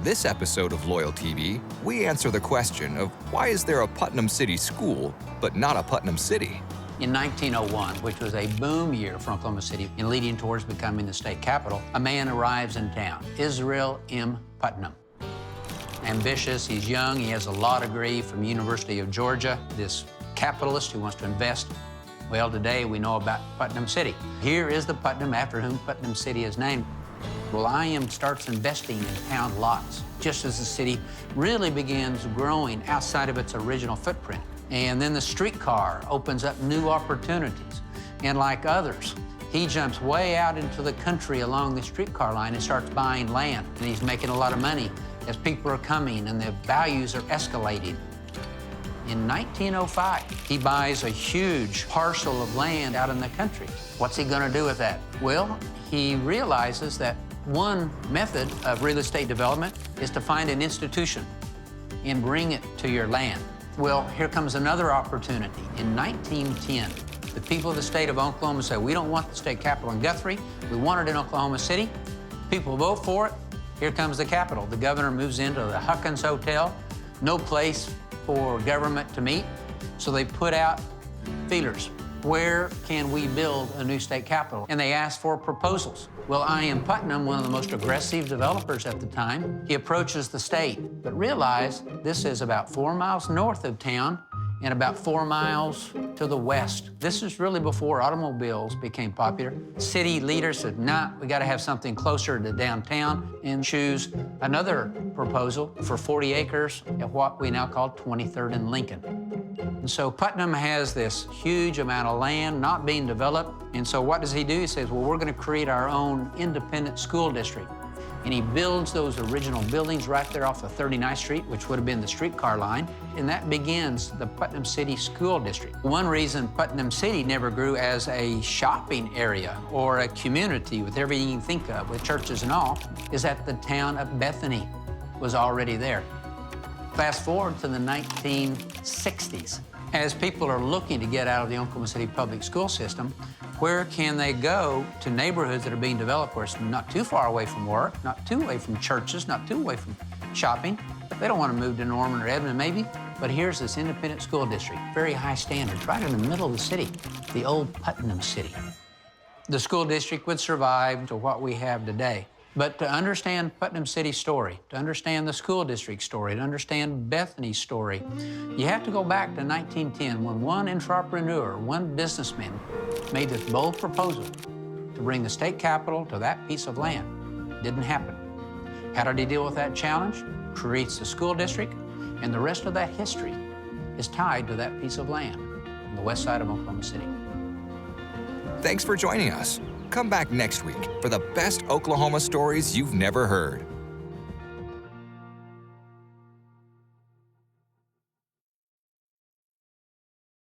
This episode of LoyalTV, we answer the question of why is there a Putnam City school, but not a Putnam City? In 1901, which was a boom year for Oklahoma City in leading towards becoming the state capital, a man arrives in town, Israel M. Putnam. Ambitious, he's young, he has a law degree from the University of Georgia, this capitalist who wants to invest. Well, today we know about Putnam City. Here is the Putnam after whom Putnam City is named. Well, IM starts investing in town lots, just as the city really begins growing outside of its original footprint. And then the streetcar opens up new opportunities. And like others, he jumps way out into the country along the streetcar line and starts buying land. And he's making a lot of money as people are coming and the values are escalating. In 1905, he buys a huge parcel of land out in the country. What's he gonna do with that? Well, he realizes that one method of real estate development is to find an institution and bring it to your land. Well, here comes another opportunity. In 1910, the people of the state of Oklahoma said, we don't want the state capital in Guthrie, we want it in Oklahoma City. People vote for it, here comes the capital. The governor moves into the Huckins Hotel, no place for government to meet, so they put out feelers. Where can we build a new state capital? And they asked for proposals. Well, I.M. Putnam, one of the most aggressive developers at the time, he approaches the state, but realized this is about 4 miles north of town and about 4 miles to the west. This is really before automobiles became popular. City leaders said, nah, we gotta have something closer to downtown, and choose another proposal for 40 acres at what we now call 23rd and Lincoln. And so Putnam has this huge amount of land not being developed. And so what does he do? He says, well, we're going to create our own independent school district. And he builds those original buildings right there off of 39th Street, which would have been the streetcar line. And that begins the Putnam City School District. One reason Putnam City never grew as a shopping area or a community with everything you think of, with churches and all, is that the town of Bethany was already there. Fast forward to the 1960s. As people are looking to get out of the Oklahoma City public school system, where can they go to neighborhoods that are being developed where it's not too far away from work, not too away from churches, not too away from shopping? They don't want to move to Norman or Edmond, maybe, but here's this independent school district, very high standards, right in the middle of the city, the old Putnam City. The school district would survive to what we have today. But to understand Putnam City's story, to understand the school district story, to understand Bethany's story, you have to go back to 1910 when one entrepreneur, one businessman, made this bold proposal to bring the state capital to that piece of land. Didn't happen. How did he deal with that challenge? Creates the school district, and the rest of that history is tied to that piece of land on the west side of Oklahoma City. Thanks for joining us. Come back next week for the best Oklahoma stories you've never heard.